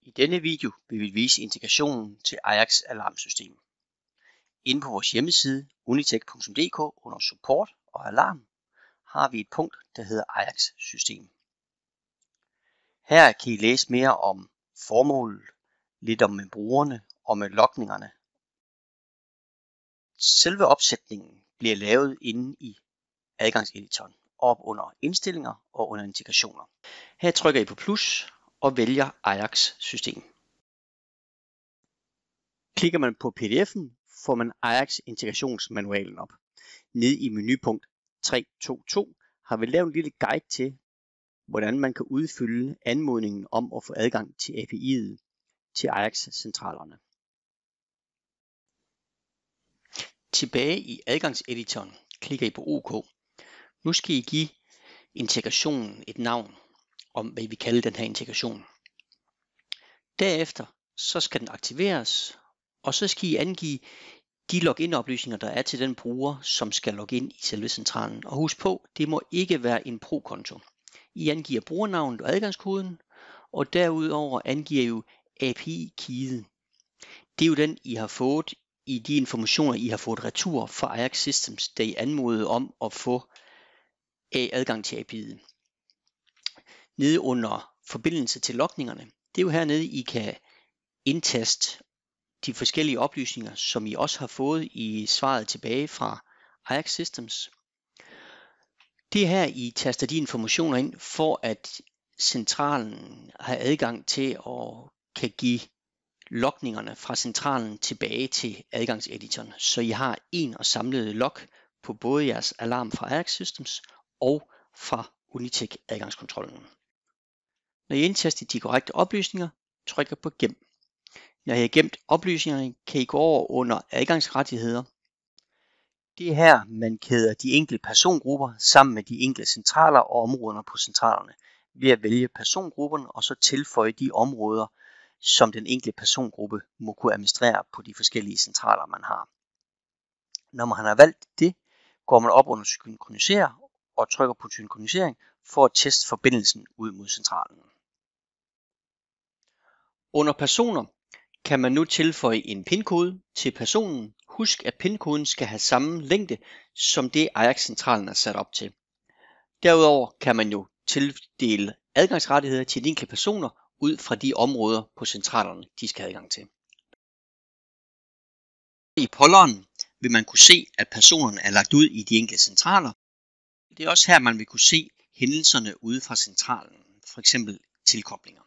I denne video vil vi vise integrationen til Ajax alarmsystem. Inde på vores hjemmeside unitech.dk under support og alarm har vi et punkt, der hedder Ajax system. Her kan I læse mere om formålet, lidt om med brugerne og med loggningerne. Selve opsætningen bliver lavet inde i adgangseditoren op under indstillinger og under integrationer. Her trykker I på plus og vælger Ajax system. Klikker man på pdf'en, får man Ajax integrationsmanualen op. Nede i menupunkt 3.2.2 har vi lavet en lille guide til, hvordan man kan udfylde anmodningen om at få adgang til API'et til Ajax-centralerne. Tilbage i adgangseditoren klikker I på OK. Nu skal I give integrationen et navn om, hvad I vil kalde den her integration. Derefter så skal den aktiveres, og så skal I angive de login-oplysninger, der er til den bruger, som skal logge ind i selve centralen. Og husk på, det må ikke være en pro-konto. I angiver brugernavnet og adgangskoden, og derudover angiver I jo API-keyet. Det er jo den, I har fået i de informationer, I har fået retur fra Ajax Systems, da I anmodede om at få adgang til API'et. Nede under forbindelse til logningerne, det er jo hernede, I kan indtaste de forskellige oplysninger, som I også har fået i svaret tilbage fra Ajax Systems. Det er her, I taster de informationer ind, for at centralen har adgang til at kan give logningerne fra centralen tilbage til adgangseditoren, så I har en og samlet log på både jeres alarm fra Ajax Systems og fra Unitech adgangskontrollen. Når I indtaster de korrekte oplysninger, trykker på gem. Når I har gemt oplysningerne, kan I gå over under adgangsrettigheder. Det er her, man kæder de enkelte persongrupper sammen med de enkelte centraler og områderne på centralerne ved at vælge persongrupperne og så tilføje de områder, som den enkelte persongruppe må kunne administrere på de forskellige centraler, man har. Når man har valgt det, går man op under synkronisere og trykker på synkronisering for at teste forbindelsen ud mod centralen. Under personer kan man nu tilføje en PIN-kode til personen. Husk, at PIN-koden skal have samme længde, som det Ajax-centralen er sat op til. Derudover kan man jo tildele adgangsrettigheder til de enkelte personer ud fra de områder på centralerne, de skal have adgang til. I polleren vil man kunne se, at personerne er lagt ud i de enkelte centraler. Det er også her, man vil kunne se hændelserne ude fra centralen, f.eks. tilkoblinger.